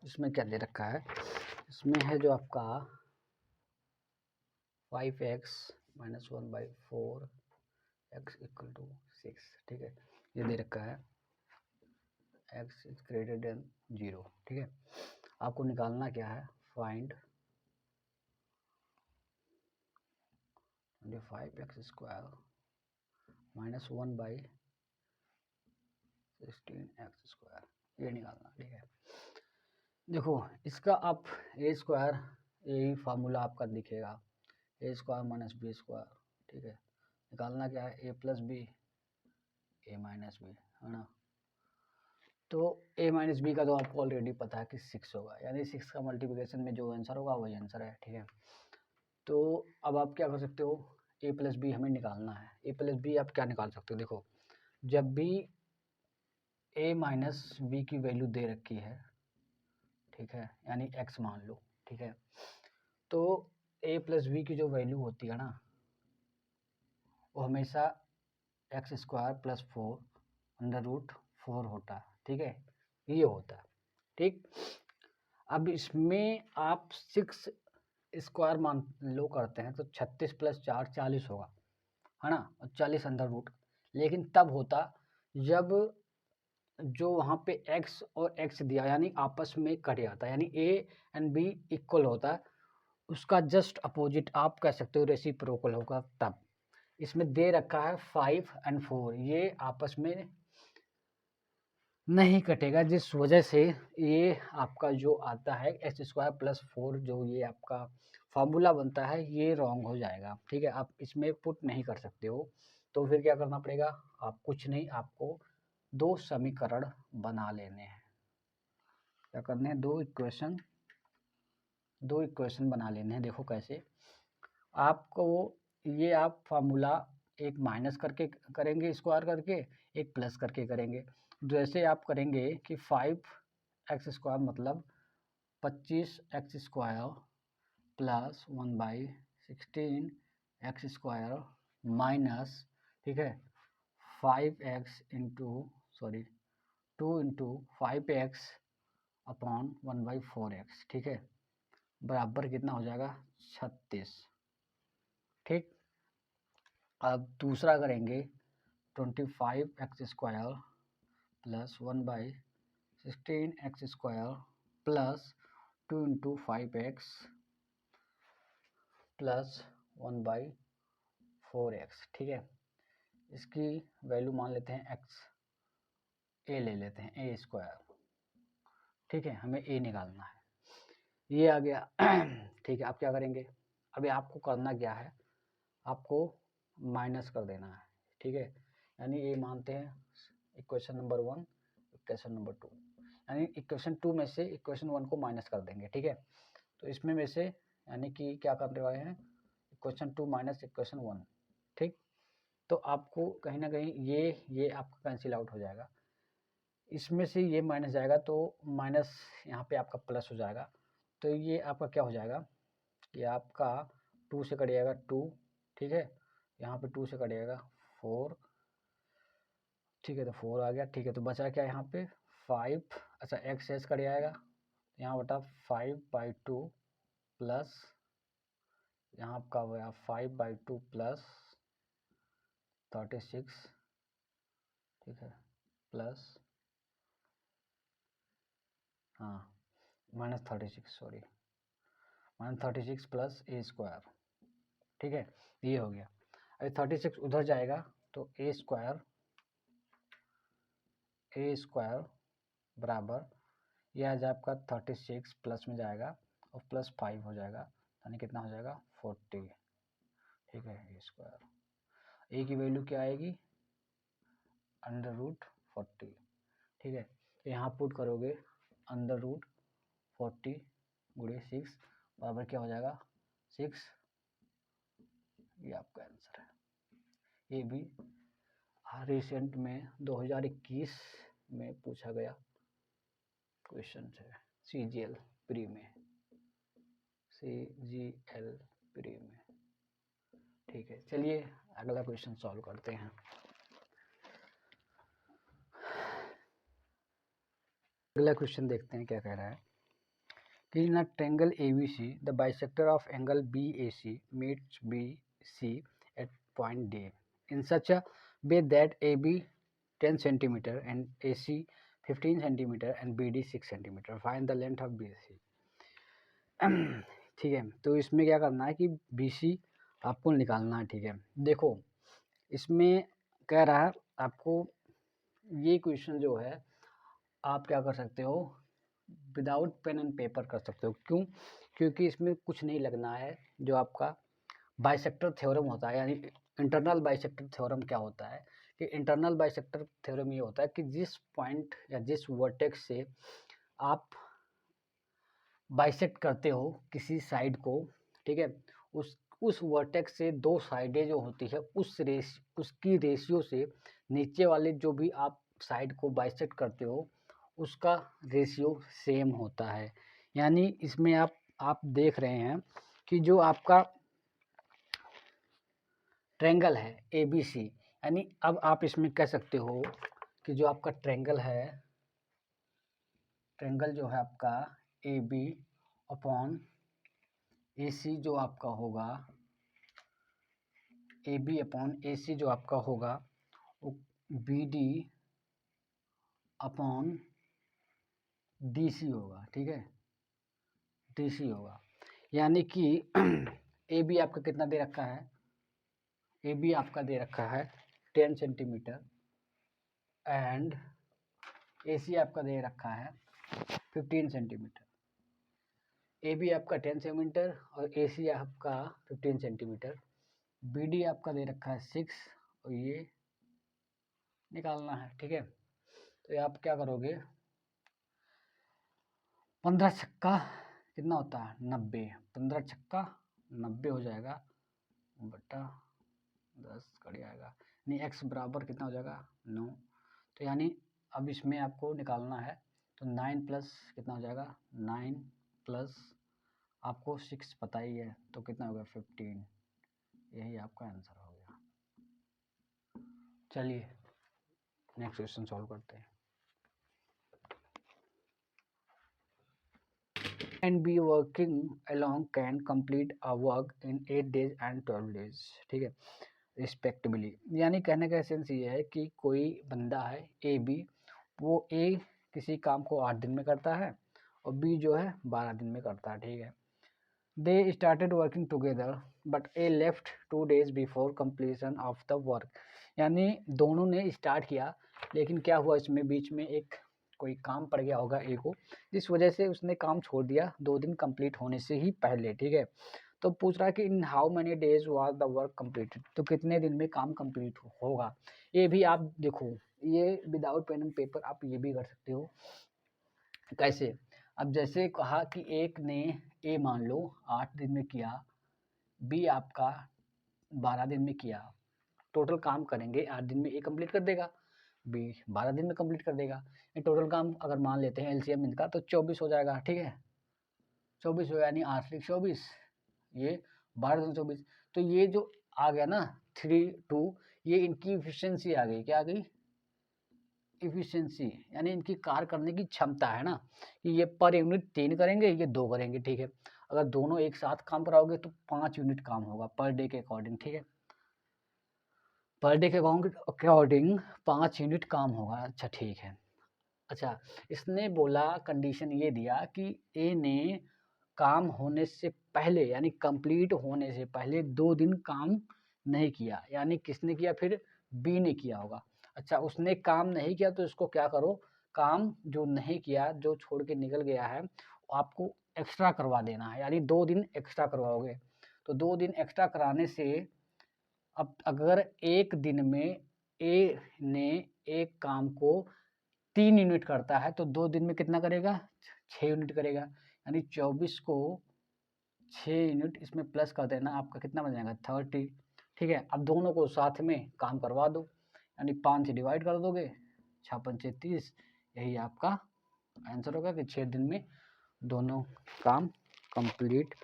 Speaker 1: इसमें क्या दे रखा है, इसमें है जो आपका 5x - 1/4 x = 6। ठीक है, ये दे रखा है x इज ग्रेटर देन 0। ठीक है, आपको निकालना क्या है, फाइंड 25x² - 1/16x², ये निकालना। ठीक है, देखो इसका आप a², यही फार्मूला आपका दिखेगा, a² - b²। ठीक है, निकालना क्या है, a + b a - b है ना। तो a - b का तो आपको ऑलरेडी पता है कि 6 होगा, यानी 6 का मल्टीप्लिकेशन में जो आंसर होगा वही आंसर है। ठीक है, तो अब आप क्या कर सकते हो, a + b हमें निकालना है। a + b आप क्या निकाल सकते हो, देखो जब भी a - b की वैल्यू दे रखी है, ठीक है, यानी x मान लो, ठीक है, तो a + b की जो वैल्यू होती है ना, वो हमेशा x² + 4 √4 होता है। ठीक है, ये होता है। ठीक, अब इसमें आप 6² मान लो करते हैं तो 36 + 4 40 होगा, है ना, और 40 √, लेकिन तब होता जब जो वहाँ पे x और x दिया यानी आपस में कट जाता है, यानी a एंड b इक्वल होता है, उसका जस्ट अपोजिट आप कह सकते हो रेसिप्रोकल होगा तब। इसमें दे रखा है 5 और 4, ये आपस में नहीं कटेगा, जिस वजह से ये आपका जो आता है x² + 4, जो ये आपका फार्मूला बनता है, ये रॉन्ग हो जाएगा। ठीक है, आप इसमें पुट नहीं कर सकते हो, तो फिर क्या करना पड़ेगा, आप कुछ नहीं, आपको 2 समीकरण बना लेने हैं। क्या करने हैं, 2 इक्वेशन बना लेने हैं। देखो कैसे, आपको ये आप फार्मूला एक माइनस करके करेंगे, स्क्वायर करके, एक प्लस करके करेंगे। जैसे आप करेंगे कि 5x² मतलब 25x² + 1/16x² माइनस, ठीक है, 5x into 2 into 5x upon 1/4x। ठीक है, बराबर कितना हो जाएगा 36। ठीक, अब दूसरा करेंगे 25x² + 1/16x² plus 2 into 5x plus 1/4x। ठीक है, इसकी वैल्यू मान लेते हैं x, a ले लेते हैं a²। ठीक है, हमें a निकालना है, ये आ गया। ठीक है, आप क्या करेंगे, अभी आपको करना क्या है, आपको माइनस कर देना है। ठीक है, यानी ये मानते हैं इक्वेशन नंबर 1, इक्वेशन नंबर 2, यानी इक्वेशन 2 में से इक्वेशन 1 को माइनस कर देंगे, ठीक है। तो इसमें में से यानी कि क्या करने वाले हैं, इक्वेशन 2 माइनस इक्वेशन 1, ठीक। तो आपको कहीं ना कहीं ये आपका कैंसिल आउट हो जाएगा, इसमें से ये माइनस जाएगा तो माइनस यहाँ पे आपका प्लस हो जाएगा। तो ये आपका क्या हो जाएगा, ये आपका 2 से कट जाएगा 2, ठीक है। यहाँ पे 2 से कट जाएगा 4, ठीक है। तो 4 आ गया, ठीक है। तो बचा क्या यहाँ पे 5, अच्छा एक्स एस कट जाएगा, यहाँ बटा 5/2 प्लस यहाँ आपका हो गया 5/2 प्लस 36, ठीक है, प्लस हाँ -36, सॉरी -36 प्लस ए स्क्वायर, ठीक है। ये हो गया। अभी 36 उधर जाएगा तो ए स्क्वायर बराबर यह आ जाए आपका 36 प्लस में जाएगा और प्लस 5 हो जाएगा, यानी कितना हो जाएगा 40, ठीक है। ए स्क्वायर, ए की वैल्यू क्या आएगी √40, ठीक है। तो यहाँ पुट करोगे √40 गुणे 6 बराबर क्या हो जाएगा 6, ये आपका आंसर है। ये भी रिसेंट में 2021 में पूछा गया क्वेश्चन है, CGL प्री में, ठीक है। चलिए अगला क्वेश्चन सॉल्व करते हैं। अगला क्वेश्चन देखते हैं क्या कह रहा है कि in a triangle ABC the bisector of angle BAC meets BC at point D in such a way that AB 10 cm and AC 15 cm and BD 6 cm. Find the length of BC. ठीक है। तो इसमें क्या करना है कि BC आपको निकालना है, ठीक है। देखो इसमें कह रहा है आपको ये क्वेश्चन जो है आप क्या कर सकते हो, विदाउट पेन एंड पेपर कर सकते हो। क्यों? क्योंकि इसमें कुछ नहीं लगना है। जो आपका बाइसेक्टर थ्योरम होता है, यानी इंटरनल बाइसेक्टर थ्योरम क्या होता है कि इंटरनल बाइसेक्टर थ्योरम ये होता है कि जिस पॉइंट या जिस वर्टेक्स से आप बाइसेक्ट करते हो किसी साइड को, ठीक है, उस वर्टेक्स से दो साइडें जो होती है उसकी रेशियो से नीचे वाले जो भी आप साइड को बाइसेक्ट करते हो उसका रेशियो सेम होता है। यानी इसमें आप देख रहे हैं कि जो आपका ट्रायंगल है ABC, यानी अब आप इसमें कह सकते हो कि जो आपका ट्रायंगल जो है आपका AB अपॉन AC जो आपका होगा, AB अपॉन AC जो आपका होगा वो BD अपॉन DC होगा, ठीक है, DC होगा। यानी कि AB आपका कितना दे रखा है, AB आपका दे रखा है 10 सेंटीमीटर एंड AC आपका दे रखा है 15 सेंटीमीटर। AB आपका 10 सेंटीमीटर और AC आपका 15 सेंटीमीटर। BD आपका दे रखा है 6 और ये निकालना है, ठीक है। तो ये आप क्या करोगे, 15 छक्का कितना होता है 90, 15 छक्का 90 हो जाएगा बटा 10 कट जाएगा, यानी x बराबर कितना हो जाएगा 9। तो यानी अब इसमें आपको निकालना है तो 9 प्लस कितना हो जाएगा 9 प्लस आपको 6 पता ही है तो कितना होगा 15, यही आपका आंसर हो गया। चलिए नेक्स्ट क्वेश्चन सॉल्व करते हैं। and be working along can complete a work in 8 days and 12 days, ठीक है, रिस्पेक्टिवली। यानी कहने का एसेंस ये है कि कोई बंदा है AB, वो A किसी काम को 8 दिन में करता है और B जो है 12 दिन में करता है, ठीक है। They started working together but A left 2 days before completion of the work, यानी दोनों ने स्टार्ट किया लेकिन क्या हुआ इसमें बीच में एक कोई काम पड़ गया होगा A को, जिस वजह से उसने काम छोड़ दिया 2 दिन कंप्लीट होने से ही पहले, ठीक है। तो पूछ रहा है कि in how many days was the work completed, तो कितने दिन में काम कंप्लीट होगा। ये भी आप देखो, ये विदाउट पेन एंड पेपर आप ये भी कर सकते हो कैसे? अब जैसे कहा कि एक ने ए मान लो 8 दिन में किया, बी आपका 12 दिन में किया, टोटल काम करेंगे 8 दिन में ए कंप्लीट कर देगा, बी 12 दिन में कंप्लीट कर देगा। ये टोटल काम अगर मान लेते हैं एलसीएम इनका तो 24 हो जाएगा, ठीक है, 24 हो, यानी 8 3 24, ये 12 2 24। तो ये जो आ गया ना 3 2, ये इनकी इफिशियंसी आ गई, क्या आ गई? इफिशियंसी, यानी इनकी कार्य करने की क्षमता है ना, कि ये पर यूनिट 3 करेंगे, ये 2 करेंगे, ठीक है। अगर दोनों एक साथ काम कराओगे तो 5 यूनिट काम होगा पर डे के अकॉर्डिंग, ठीक है, पर डे के अकॉर्डिंग 5 यूनिट काम होगा। अच्छा ठीक है। अच्छा, इसने बोला कंडीशन ये दिया कि ए ने काम होने से पहले, यानी कंप्लीट होने से पहले 2 दिन काम नहीं किया, यानी किसने किया फिर? बी ने किया होगा। अच्छा, उसने काम नहीं किया तो इसको क्या करो, काम जो नहीं किया, जो छोड़ के निकल गया है, आपको एक्स्ट्रा करवा देना है, यानी 2 दिन एक्स्ट्रा करवाओगे। तो 2 दिन एक्स्ट्रा कराने से, अब अगर एक दिन में ए ने एक काम को 3 यूनिट करता है तो 2 दिन में कितना करेगा? 6 यूनिट करेगा, यानी 24 को 6 यूनिट इसमें प्लस कर देना, आपका कितना बन जाएगा? 30, ठीक है। अब दोनों को साथ में काम करवा दो, यानी 5 से डिवाइड कर दोगे, 6 5 30, यही आपका आंसर होगा कि 6 दिन में दोनों काम कंप्लीट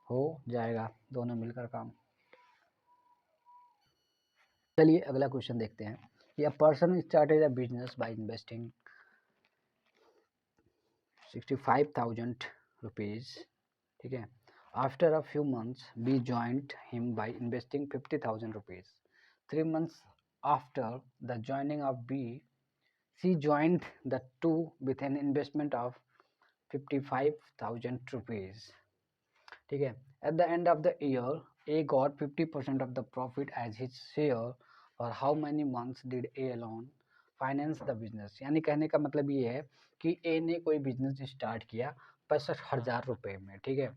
Speaker 1: हो जाएगा, दोनों मिलकर काम। चलिए अगला क्वेश्चन देखते हैं कि a person started a business by investing 65,000 rupees, ठीक है। After a few months B joined him by investing 50,000 rupees. 3 months after the joining of B, she joined the two with an investment of 55,000 rupees, ठीक है। At the end of the year, A got 50% of the profit as his share. For how many months did A alone finance the business? यानी कहने का मतलब ये है कि ए ने कोई बिजनेस स्टार्ट किया 65,000 रुपये में, ठीक है।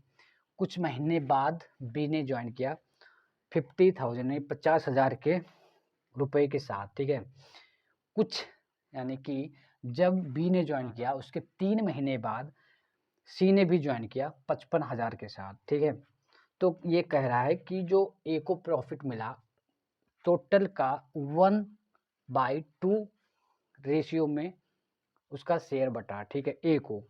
Speaker 1: कुछ महीने बाद बी ने ज्वाइन किया 50,000 यानी 50,000 के रुपए के साथ, ठीक है। कुछ यानी कि जब बी ने ज्वाइन किया उसके 3 महीने बाद सी ने भी ज्वाइन किया 55,000 के साथ, ठीक है। तो ये कह रहा है कि जो ए को प्रॉफिट मिला टोटल का 1/2 रेशियो में उसका शेयर बटा, ठीक है, ए को।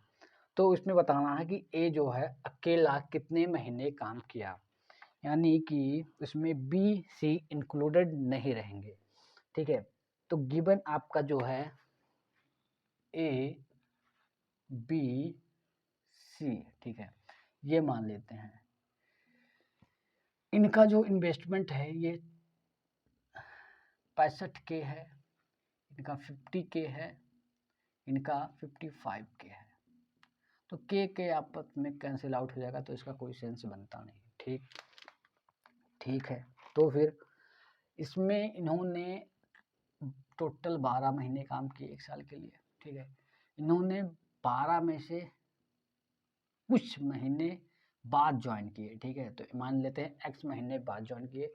Speaker 1: तो इसमें बताना है कि ए जो है अकेला कितने महीने काम किया, यानी कि इसमें बी सी इंक्लूडेड नहीं रहेंगे, ठीक है। तो गिवन आपका जो है ए बी सी, ठीक है, ये मान लेते हैं। इनका जो इन्वेस्टमेंट है ये 65 के है, इनका 50 के है, इनका 55 के है। तो के आपस में कैंसिल आउट हो जाएगा, तो इसका कोई सेंस बनता नहीं, ठीक ठीक है। तो फिर इसमें इन्होंने टोटल 12 महीने काम किए 1 साल के लिए, ठीक है। इन्होंने 12 में से कुछ महीने बाद ज्वाइन किए, ठीक है। तो मान लेते हैं x महीने बाद ज्वाइन किए,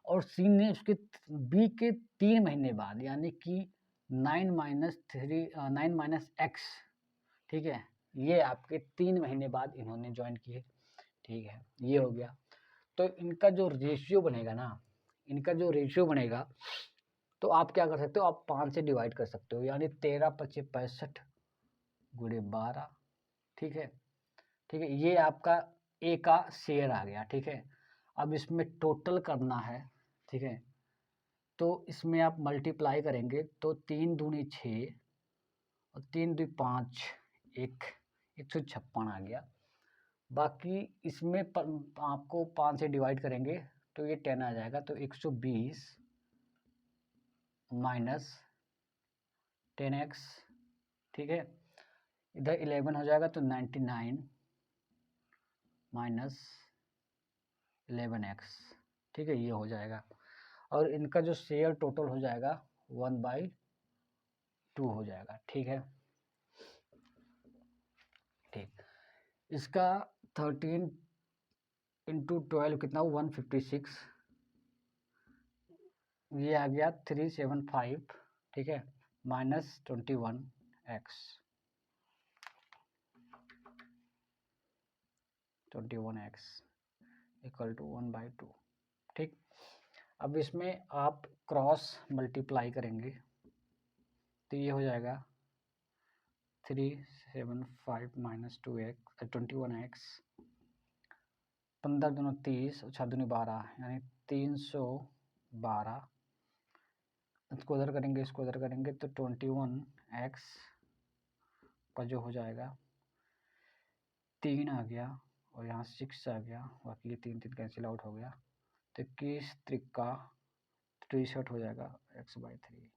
Speaker 1: और सी ने उसके बी के 3 महीने बाद, यानी कि 9 - x, ठीक है, ये आपके 3 महीने बाद इन्होंने ज्वाइन किए, ठीक है, ये हो गया। तो इनका जो रेशियो बनेगा ना, इनका जो रेशियो बनेगा, तो आप क्या कर सकते हो, आप 5 से डिवाइड कर सकते हो, यानी 13 × 5 = 65 × 12, ठीक है, ठीक है। ये आपका ए का शेयर आ गया, ठीक है। अब इसमें टोटल करना है, ठीक है। तो इसमें आप मल्टीप्लाई करेंगे तो 3 दूनी 6 और 3 दूनी 5, 156 आ गया। बाकी इसमें आपको 5 से डिवाइड करेंगे तो ये 10 आ जाएगा, तो 120 माइनस 10x, ठीक है। इधर 11 हो जाएगा तो 99 माइनस 11x, ठीक है, ये हो जाएगा। और इनका जो शेयर टोटल हो जाएगा 1/2 हो जाएगा, ठीक है, ठीक। इसका 13 × 12 कितना, 156, ये आ गया 375, ठीक है, minus 21x, 21x equal to 1/2। ठीक, अब इसमें आप क्रॉस मल्टीप्लाई करेंगे तो ये हो जाएगा 375 माइनस 2x 21x, 15 दूनी 30 और 6 दूनी 12 यानी 312। इसको उधर करेंगे, इसको उधर करेंगे तो 21x का जो हो जाएगा 3 आ गया और यहाँ 6 आ गया, बाकी ये 3 3 कैंसिल आउट हो गया तो 21 त्रिका 63 हो जाएगा x/3।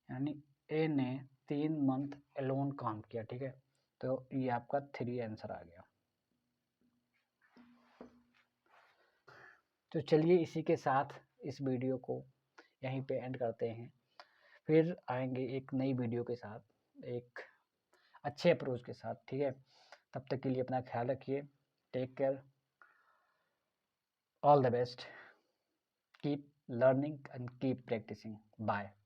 Speaker 1: यानी ए ने 3 मंथ एलोन काम किया। ठीक है, तो ये आपका 3 आंसर आ गया। तो चलिए इसी के साथ इस वीडियो को यहीं पे एंड करते हैं, फिर आएंगे एक नई वीडियो के साथ, एक अच्छे अप्रोच के साथ। ठीक है, तब तक के लिए अपना ख्याल रखिए। Take care, all the best, keep learning and keep practicing. Bye.